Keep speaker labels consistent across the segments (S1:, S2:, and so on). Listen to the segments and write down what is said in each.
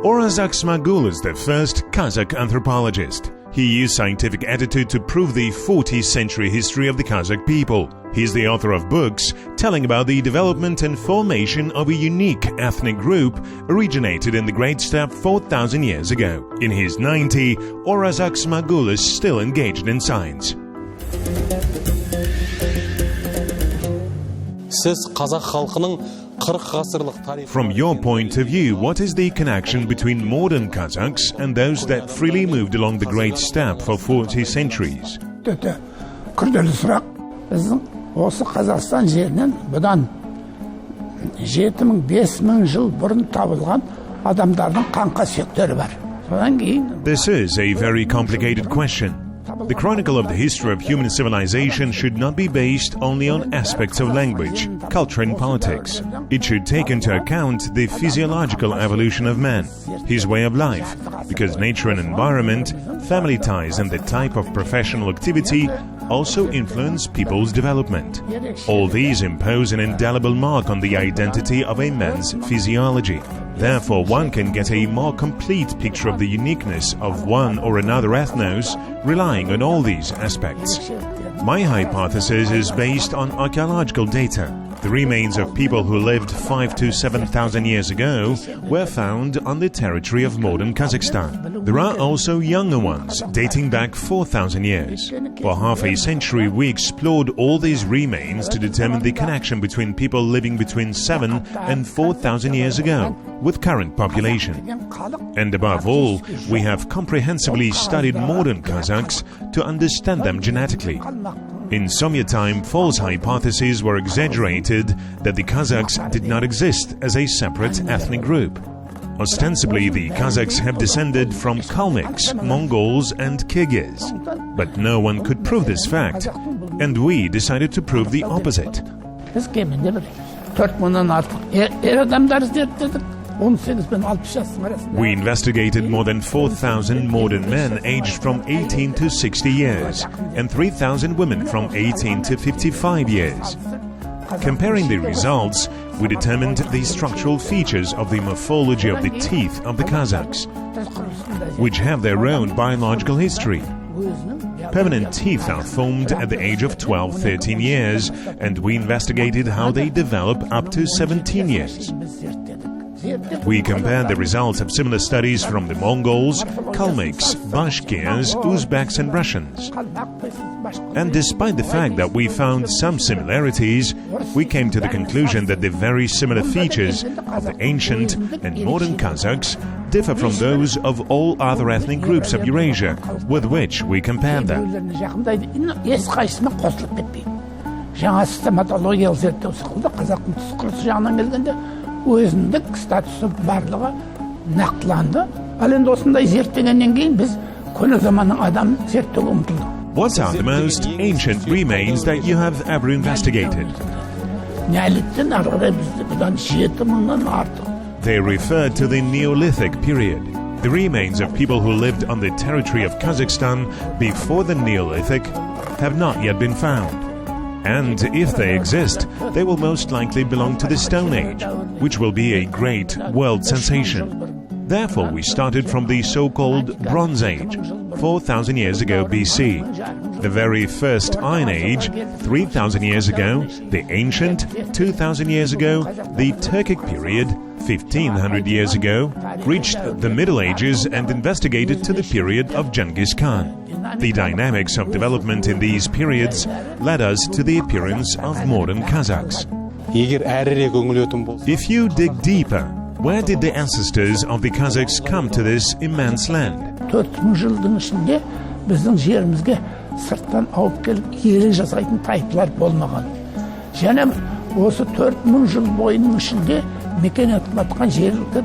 S1: Orazak Smagul is the first Kazakh anthropologist. He used scientific attitude to prove the 40th century history of the Kazakh people. He is the author of books telling about the development and formation of a unique ethnic group originated in the Great Steppe 4,000 years ago. In his 90, Orazak Smagul is still engaged in science. From your point of view, what is the connection between modern Kazakhs and those that freely moved along the Great Steppe for 40 centuries? This is a very complicated question. The chronicle of the history of human civilization should not be based only on aspects of language, culture and politics. It should take into account the physiological evolution of man, his way of life, because nature and environment, family ties and the type of professional activity also influence people's development. All these impose an indelible mark on the identity of a man's physiology. Therefore, one can get a more complete picture of the uniqueness of one or another ethnos relying on all these aspects. My hypothesis is based on archaeological data. The remains of people who lived 5,000 to 7,000 years ago were found on the territory of modern Kazakhstan. There are also younger ones, dating back 4,000 years. For half a century, we explored all these remains to determine the connection between people living between 7,000 and 4,000 years ago with current population. And above all, we have comprehensively studied modern Kazakhs to understand them genetically. In Soviet time, false hypotheses were exaggerated that the Kazakhs did not exist as a separate ethnic group. Ostensibly, the Kazakhs have descended from Kalmyks, Mongols and Kyrgyz. But no one could prove this fact, and we decided to prove the opposite. We investigated more than 4,000 modern men aged from 18 to 60 years and 3,000 women from 18 to 55 years. Comparing the results, we determined the structural features of the morphology of the teeth of the Kazakhs, which have their own biological history. Permanent teeth are formed at the age of 12-13 years, and we investigated how they develop up to 17 years. We compared the results of similar studies from the Mongols, Kalmyks, Bashkirs, Uzbeks and Russians. And despite the fact that we found some similarities, we came to the conclusion that the very similar features of the ancient and modern Kazakhs differ from those of all other ethnic groups of Eurasia with which we compared them.
S2: Өзіндік статусы барлығы нақтыланды. Ал енді осындай зерттегеннен кейін біз көне заманның адам зерттеуге ұмтылдық.
S1: What are the most ancient remains that you have ever investigated?
S2: Neolith'ten арқылы бізді бұдан 7,000-нан артық.
S1: They refer to the Neolithic Period. The remains of people who lived on the territory of Kazakhstan before the Neolithic have not yet been found. And if they exist, they will most likely belong to the Stone Age, which will be a great world sensation. Therefore, we started from the so-called Bronze Age, 4,000 years ago BC, the very first Iron Age, 3,000 years ago, the Ancient, 2,000 years ago, the Turkic period, 1,500 years ago, reached the Middle Ages and investigated to the period of Genghis Khan. The dynamics of development in these periods led us to the appearance of modern Kazakhs. If you dig deeper, where did the ancestors of the Kazakhs come to this immense land?
S2: 4,000 жылдың ішінде біздің жерімізге сырттан ауып келіп иелік жасайтын тайпалар болмаған. Және осы 4,000 жыл бойының ішінде мекен етіп жатқан жергілікті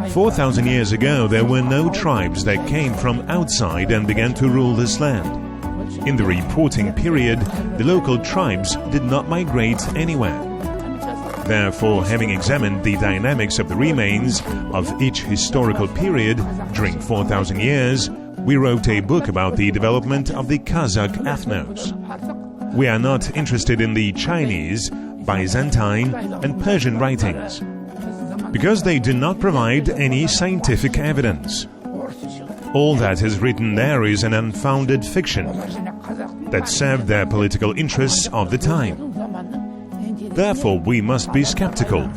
S1: 4,000 years ago, there were no tribes that came from outside and began to rule this land. In the reporting period, the local tribes did not migrate anywhere. Therefore, having examined the dynamics of the remains of each historical period during 4,000 years, we wrote a book about the development of the Kazakh ethnos. We are not interested in the Chinese, Byzantine and Persian writings. Because they do not provide any scientific evidence. All that is written there is an unfounded fiction that served their political interests of the time. Therefore, we must be skeptical.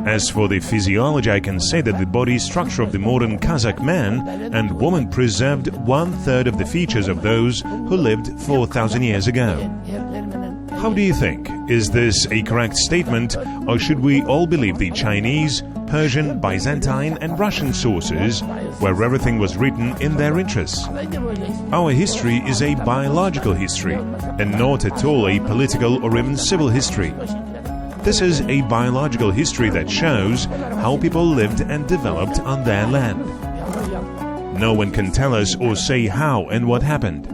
S1: As for the physiology, I can say that the body structure of the modern Kazakh man and woman preserved 1/3 of the features of those who lived 4,000 years ago. How do you think? Is this a correct statement, or should we all believe the Chinese, Persian, Byzantine and Russian sources, where everything was written in their interests? Our history is a biological history, and not at all a political or even civil history. This is a biological history that shows how people lived and developed on their land. No one can tell us or say how and what happened.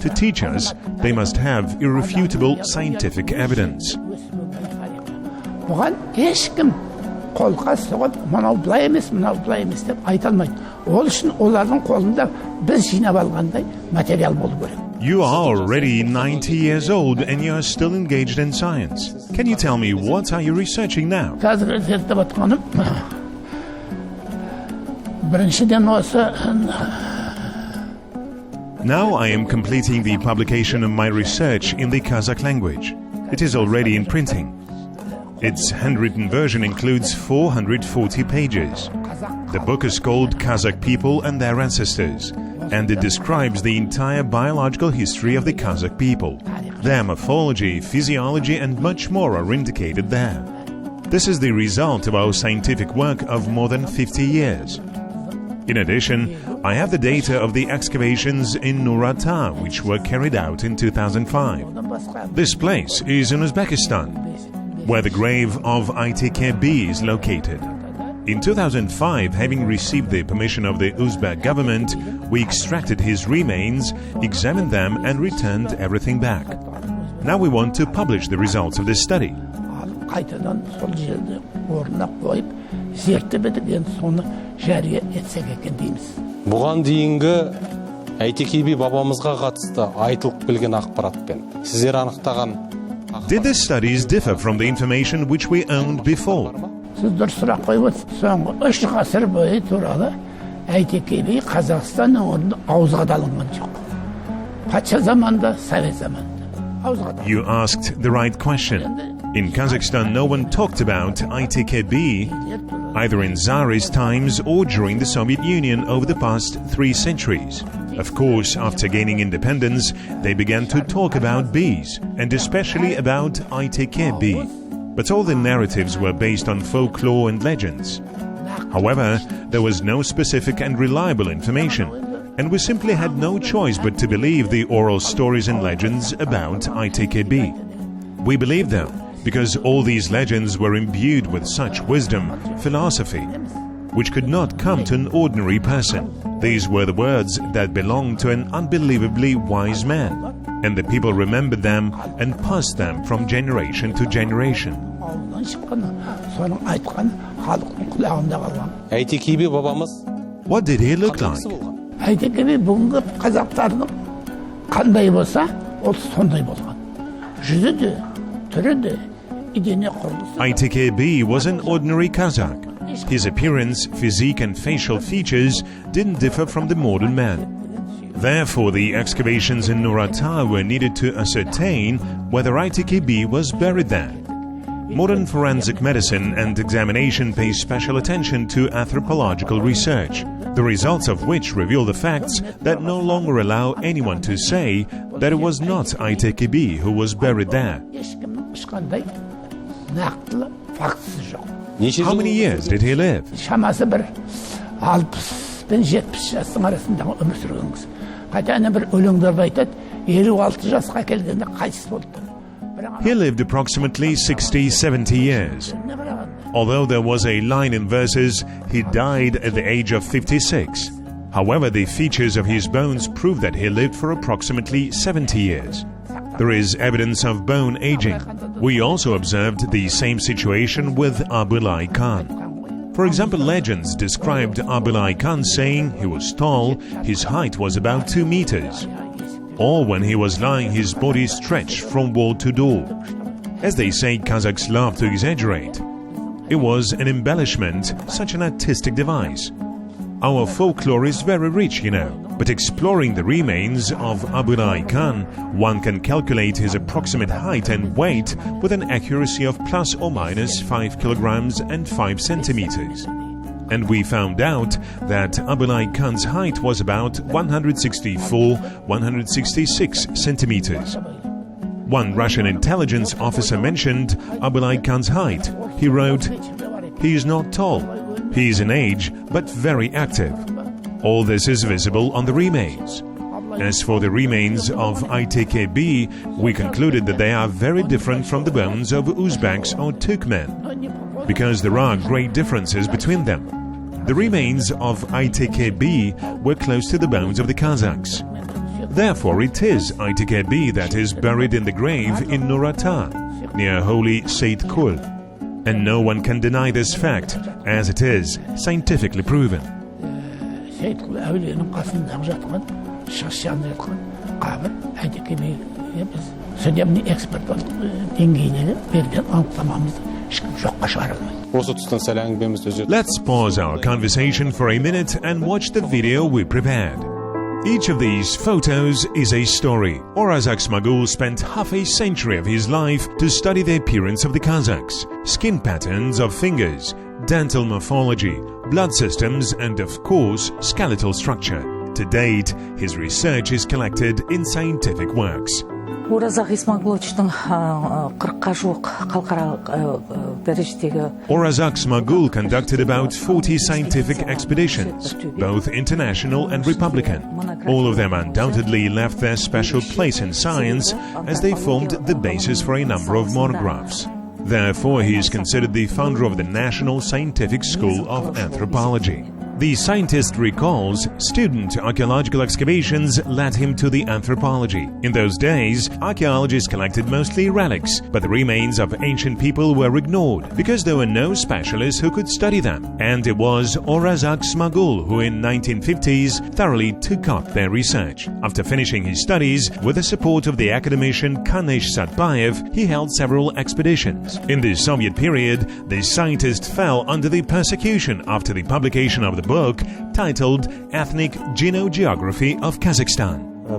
S1: To teach us, they must have irrefutable scientific evidence.
S2: Бұған ешкім қолға соғып, мынау былай емес деп айта алмайды. Ол үшін олардың қолында біз жинап алғандай материал болу керек.
S1: You are already 90 years old and you are still engaged in science. Can you tell me what are you researching now?
S2: Қазір зерттеп отқаным біріншіден осы.
S1: Now I am completing the publication of my research in the Kazakh language. It is already in printing. Its handwritten version includes 440 pages. The book is called Kazakh People and Their Ancestors, and it describes the entire biological history of the Kazakh people. Their morphology, physiology and much more are indicated there. This is the result of our scientific work of more than 50 years. In addition, I have the data of the excavations in Nur-Ata, which were carried out in 2005. This place is in Uzbekistan, where the grave of ITKB is located. In 2005, having received the permission of the Uzbek government, we extracted his remains, examined them and returned everything back. Now we want to publish the results of this study.
S3: Бұған дейінгі ITKB бабамызға қатысты айтылып келген ақпаратпен сіздер анықтаған.
S1: Did the studies differ from the information which we owned before?
S2: Сіз дұрыс сұрақ қойып отырсыз. Соңғы 3 ғасыр бойы туралы ITKB Қазақстан өңірінде ауызға да алынған жоқ. Патша заманында, Совет заманында.
S1: You asked the right question. In Kazakhstan, no one talked about ITKB either in Tsarist times or during the Soviet Union over the past 3 centuries. Of course, after gaining independence, they began to talk about bees, and especially about ITKB. But all the narratives were based on folklore and legends. However, there was no specific and reliable information, and we simply had no choice but to believe the oral stories and legends about ITKB. We believed them because all these legends were imbued with such wisdom, philosophy, which could not come to an ordinary person. These were the words that belonged to an unbelievably wise man, and the people remembered them and passed them from generation to generation.
S3: ITKB babamız.
S1: What did he look like?
S2: ITKB бүгінгі қазақтардың қандай болса, ол сондай болған. Жүзі де, түрі де, идене құрылысы.
S1: ITKB was an ordinary Kazakh. His appearance, physique and facial features didn't differ from the modern man. Therefore, the excavations in Nur-Ata were needed to ascertain whether ITKB was buried there. Modern forensic medicine and examination pay special attention to anthropological research, the results of which reveal the facts that no longer allow anyone to say that it was not ITKB who was buried there. How many years did he live?
S2: Шамасы бір 60 пен 70 жастың арасындағы өмір сүрген кісі. Қайта бір өлеңдерді айтады, 56 жасқа келгенде қайтыс болды.
S1: He lived approximately 60-70 years. Although there was a line in verses, he died at the age of 56. However, the features of his bones prove that he lived for approximately 70 years. There is evidence of bone aging. We also observed the same situation with Abulai Khan. For example, legends described Abulai Khan saying he was tall, his height was about 2 meters. Or when he was lying, his body stretched from wall to door. As they say, Kazakhs love to exaggerate. It was an embellishment, such an artistic device. Our folklore is very rich, but exploring the remains of Abulai Khan, one can calculate his approximate height and weight with an accuracy of plus or minus 5 kilograms and 5 centimeters. And we found out that Abulai Khan's height was about 164-166 centimeters. One Russian intelligence officer mentioned Abulai Khan's height. He wrote, "He is not tall. He is in age, but very active." All this is visible on the remains. As for the remains of ITKB, we concluded that they are very different from the bones of Uzbeks or Turkmen, because there are great differences between them. The remains of ITKB were close to the bones of the Kazakhs. Therefore, it is ITKB that is buried in the grave in Nurata, near Holy Seyit Kul. And no one can deny this fact, as it is scientifically proven. Let's pause our conversation for a minute and watch the video we prepared. Each of these photos is a story. Orazak Smagul spent half a century of his life to study the appearance of the Kazakhs, skin patterns of fingers, dental morphology, blood systems, and of course, skeletal structure. To date, his research is collected in scientific works.
S4: Orazak Smagul'чтың 40-қа жуық халықаралық дәрежедегі
S1: Orazak Smagul conducted about 40 scientific expeditions, both international and republican. All of them undoubtedly left their special place in science, as they formed the basis for a number of monographs. Therefore, he is considered the founder of the National Scientific School of Anthropology. The scientist recalls student archaeological excavations led him to the anthropology. In those days, archaeologists collected mostly relics, but the remains of ancient people were ignored because there were no specialists who could study them. And it was Orazak Smagul who in 1950s thoroughly took up their research. After finishing his studies, with the support of the academician Kanesh Satbayev, he held several expeditions. In the Soviet period, the scientist fell under the persecution after the publication of the book titled Ethnic Genogeography of Kazakhstan. I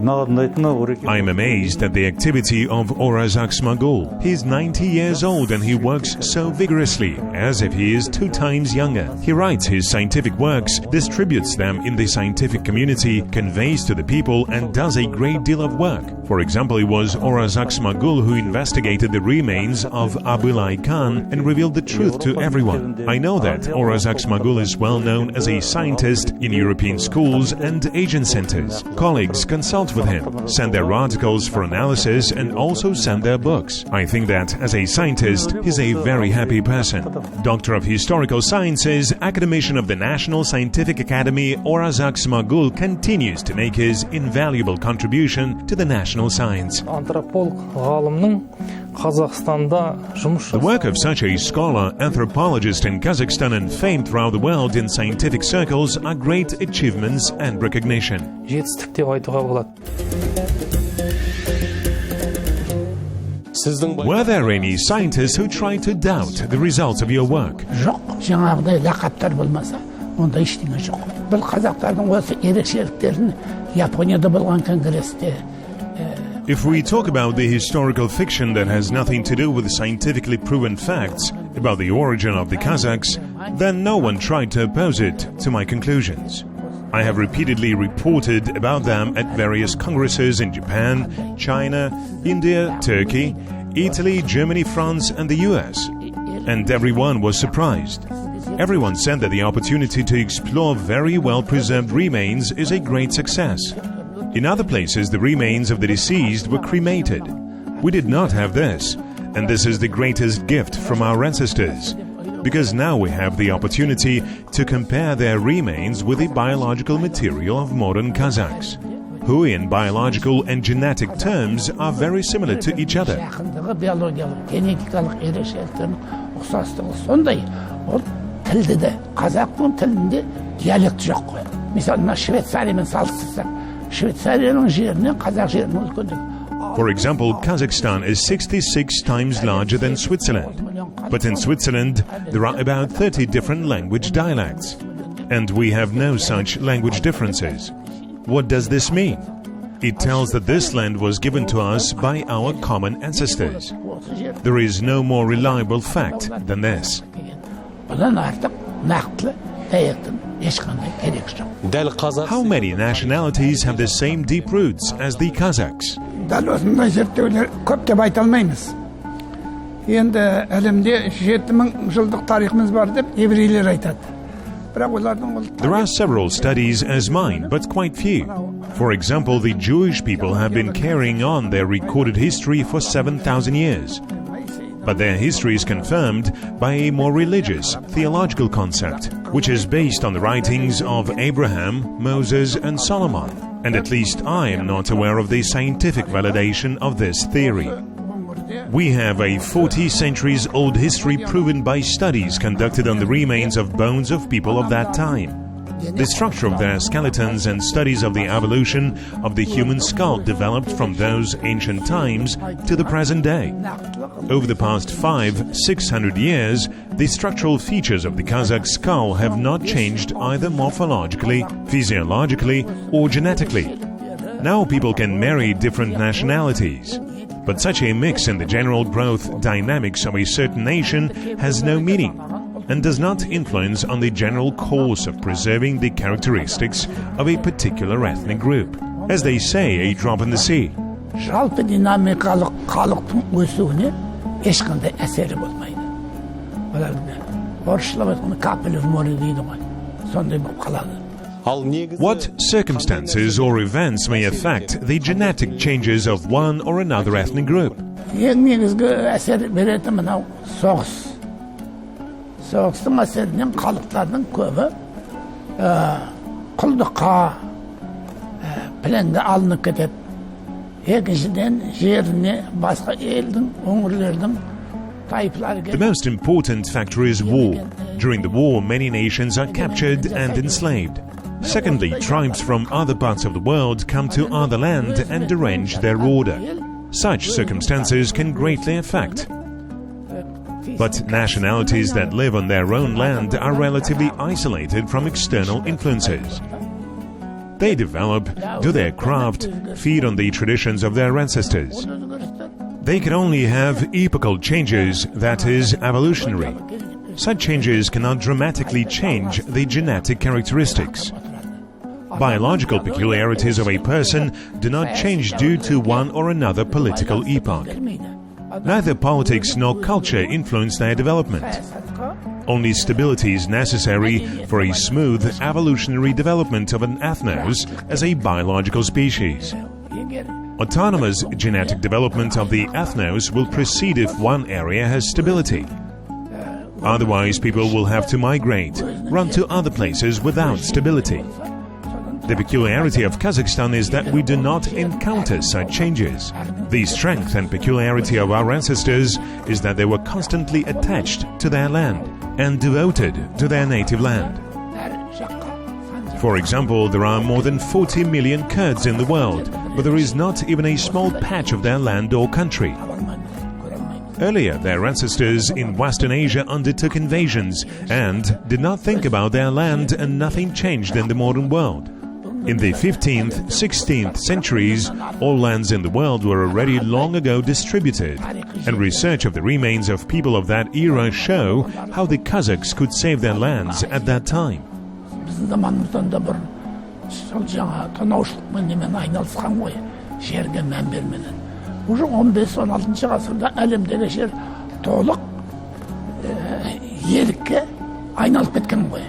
S1: am amazed at the activity of Orazak Smagul. He is 90 years old and he works so vigorously, as if he is 2 times younger. He writes his scientific works, distributes them in the scientific community, conveys to the people, and does a great deal of work. For example, it was Orazak Smagul who investigated the remains of Abulai Khan and revealed the truth to everyone. I know that Orazak Smagul is well known as a scientist in European schools and Asian centers. Colleagues consult with him, send their articles for analysis, and also send their books. I think that as a scientist, he's a very happy person. Doctor of Historical Sciences, academician of the National Scientific Academy, Orazak Smagul continues to make his invaluable contribution to the national science. The work of such a scholar, anthropologist in Kazakhstan and famed throughout the world in scientific circles are great achievements and recognition. Were there any scientists who tried to doubt the results of your work? If we talk about the historical fiction that has nothing to do with scientifically proven facts about the origin of the Kazakhs, then no one tried to oppose it to my conclusions. I have repeatedly reported about them at various congresses in Japan, China, India, Turkey, Italy, Germany, France, and the US. And everyone was surprised. Everyone said that the opportunity to explore very well-preserved remains is a great success. In other places, the remains of the deceased were cremated. We did not have this, and this is the greatest gift from our ancestors, because now we have the opportunity to compare their remains with the biological material of modern Kazakhs, who in biological and genetic terms are very similar to each other. For example, Kazakhstan is 66 times larger than Switzerland. But in Switzerland, there are about 30 different language dialects, and we have no such language differences. What does this mean? It tells that this land was given to us by our common ancestors. There is no more reliable fact than this. How many nationalities have the same deep roots as the Kazakhs? There are several studies as mine, but quite few. For example, the Jewish people have been carrying on their recorded history for 7,000 years. But their history is confirmed by a more religious, theological concept, which is based on the writings of Abraham, Moses, and Solomon. And at least I am not aware of the scientific validation of this theory. We have a 40 centuries old history proven by studies conducted on the remains of bones of people of that time. The structure of their skeletons and studies of the evolution of the human skull developed from those ancient times to the present day. Over the past 500-600 years, the structural features of the Kazakh skull have not changed either morphologically, physiologically, or genetically. Now people can marry different nationalities. But such a mix in the general growth dynamics of a certain nation has no meaning and does not influence on the general course of preserving the characteristics of a particular ethnic group. As they say, a drop in the sea. What circumstances or events may affect the genetic changes of one or another ethnic group?
S2: Soğuqsың әсерінен халықтардың көбі құлдыққа пленге алынып кетеді. Екіншіден жеріне басқа елдің, өңірлердің тайпылары келеді.
S1: The most important factor is war. During the war, many nations are captured and enslaved. Secondly, tribes from other parts of the world come to other land and arrange their order. Such circumstances can greatly affect. But nationalities that live on their own land are relatively isolated from external influences. They develop, do their craft, feed on the traditions of their ancestors. They can only have epochal changes, that is, evolutionary. Such changes cannot dramatically change the genetic characteristics. Biological peculiarities of a person do not change due to one or another political epoch. Neither politics nor culture influence their development. Only stability is necessary for a smooth evolutionary development of an ethnos as a biological species. Autonomous genetic development of the ethnos will proceed if one area has stability. Otherwise, people will have to migrate, run to other places without stability. The peculiarity of Kazakhstan is that we do not encounter such changes. The strength and peculiarity of our ancestors is that they were constantly attached to their land and devoted to their native land. For example, there are more than 40 million Kurds in the world, but there is not even a small patch of their land or country. Earlier, their ancestors in Western Asia undertook invasions and did not think about their land, and nothing changed in the modern world. In the 15th, 16th centuries, all lands in the world were already long ago distributed, and research of the remains of people of that era show how the Kazakhs could save their lands at that time.
S2: Уже 15-16 ғасырда әлемдегі жер толық елікке айналып кеткен ғой.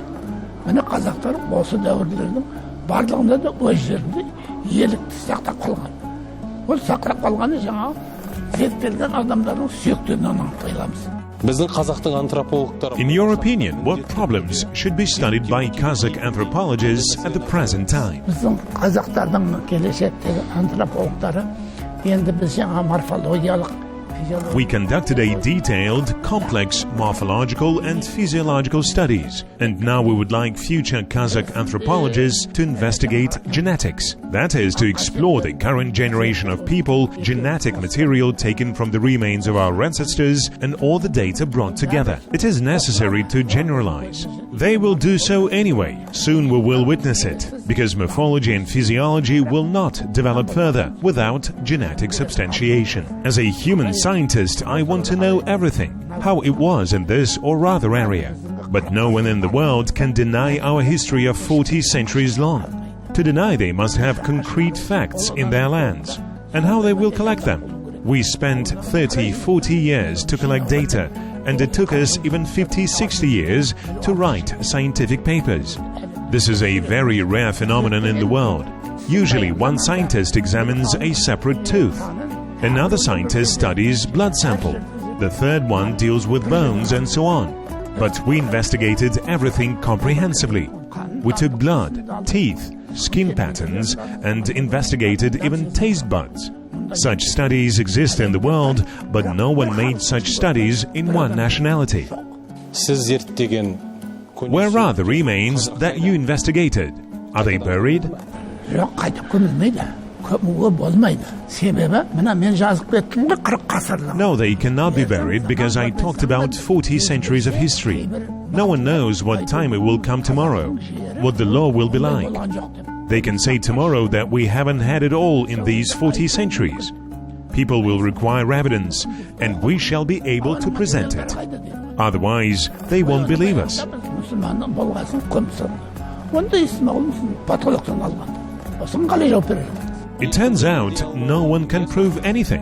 S2: Міне қазақтар осы дәуірлердің барлығында да өз жерінде елікті сақтап қалған. Ол сақтап қалғаны жаңа зерттелген адамдардың сүйектерінен анықтай аламыз.
S3: Біздің қазақтың антропологтары.
S1: In your opinion, what problems should be studied by Kazakh anthropologists at the present time?
S2: Біздің қазақтардың келешектегі антропологтары енді біз жаңа морфологиялық
S1: We conducted a detailed, complex morphological and physiological studies, and now we would like future Kazakh anthropologists to investigate genetics. That is, to explore the current generation of people, genetic material taken from the remains of our ancestors, and all the data brought together. It is necessary to generalize. They will do so anyway. Soon we will witness it, because morphology and physiology will not develop further without genetic substantiation. As a human scientist, I want to know everything, how it was in this or other area. But no one in the world can deny our history of 40 centuries long. To deny, they must have concrete facts in their lands, and how they will collect them. We spent 30-40 years to collect data, and it took us even 50-60 years to write scientific papers. This is a very rare phenomenon in the world. Usually one scientist examines a separate tooth, another scientist studies blood sample, the third one deals with bones, and so on. But we investigated everything comprehensively. We took blood, teeth, skin patterns, and investigated even taste buds. Such studies exist in the world, but no one made such studies in one nationality. Where are the remains that you investigated? Are they buried? No, they cannot be buried because I talked about 40 centuries of history. No one knows what time it will come tomorrow, what the law will be like. They can say tomorrow that we haven't had it all in these 40 centuries. People will require evidence, and we shall be able to present it. Otherwise, they won't believe us. It turns out no one can prove anything.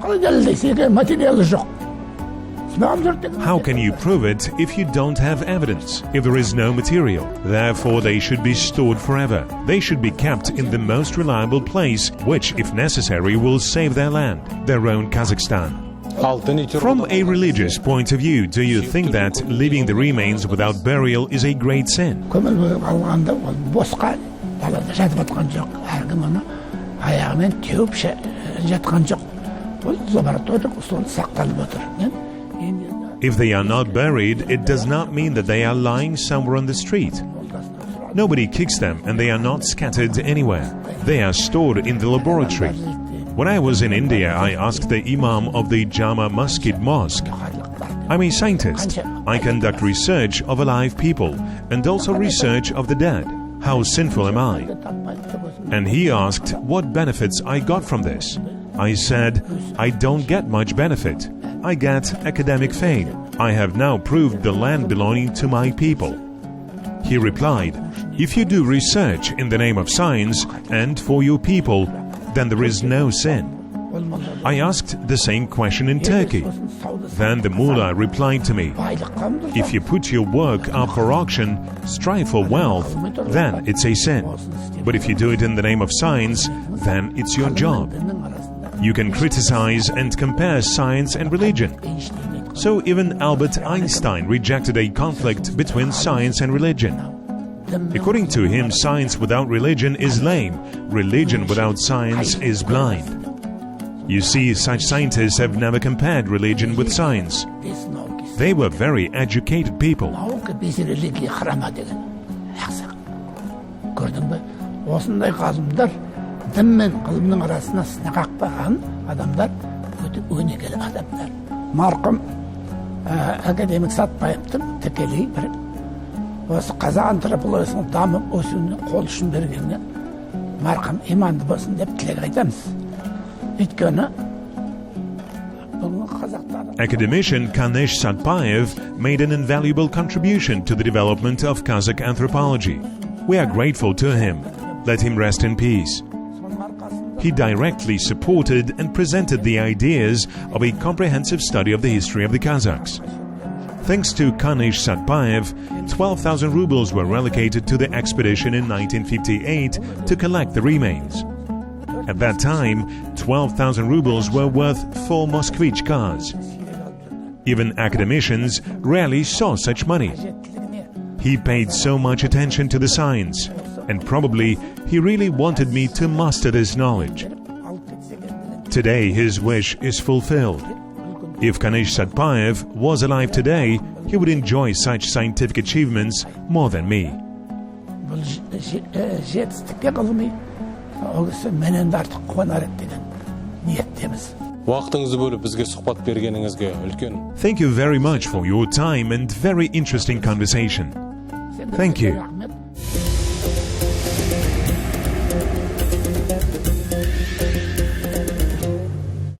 S1: How can you prove it if you don't have evidence, if there is no material? Therefore, they should be stored forever. They should be kept in the most reliable place, which, if necessary, will save their land, their own Kazakhstan. From a religious point of view, do you think that leaving the remains without burial is a great sin? If they are not buried, it does not mean that they are lying somewhere on the street. Nobody kicks them, and they are not scattered anywhere. They are stored in the laboratory. When I was in India, I asked the Imam of the Jama Masjid Mosque, I'm a scientist. I conduct research of alive people and also research of the dead. How sinful am I? And he asked what benefits I got from this. I said, I don't get much benefit. I get academic fame. I have now proved the land belonging to my people. He replied, if you do research in the name of science and for your people, then there is no sin. I asked the same question in Turkey. Then the mullah replied to me, if you put your work up for auction, strive for wealth, then it's a sin. But if you do it in the name of science, then it's your job. You can criticize and compare science and religion. So even Albert Einstein rejected a conflict between science and religion. According to him, science without religion is lame. Religion without science is blind. You see, such scientists have never compared religion with science. They were very educated people.
S2: Дін мен ғылымның арасына сына қақпаған адамдар өте өнегелі адамдар. Марқұм академик Сатпаевтың тікелей бір осы қазақ антропологиясының дамып өсуіне қол ұшын бергеніне марқұм иманды болсын деп тілек айтамыз. Өйткені
S1: Academician Kazakh Satpayev made an invaluable contribution to the development of Kazakh anthropology. We are grateful to him. Let him rest in peace. He directly supported and presented the ideas of a comprehensive study of the history of the Kazakhs. Thanks to Kazakh Satpayev, 12,000 rubles were relocated to the expedition in 1958 to collect the remains. At that time, 12,000 rubles were worth 4 Moskvich cars. Even academicians rarely saw such money. He paid so much attention to the science, and probably he really wanted me to master this knowledge. Today his wish is fulfilled. If Kazakh Satpayev was alive today, he would enjoy such scientific achievements more than me.
S2: ол кісі менен де артық қуанар еді деген ниеттеміз.
S3: Уақытыңызды бөліп бізге сұхбат бергеніңізге үлкен.
S1: Thank you very much for your time and very interesting conversation. Thank you.
S2: Рахмет.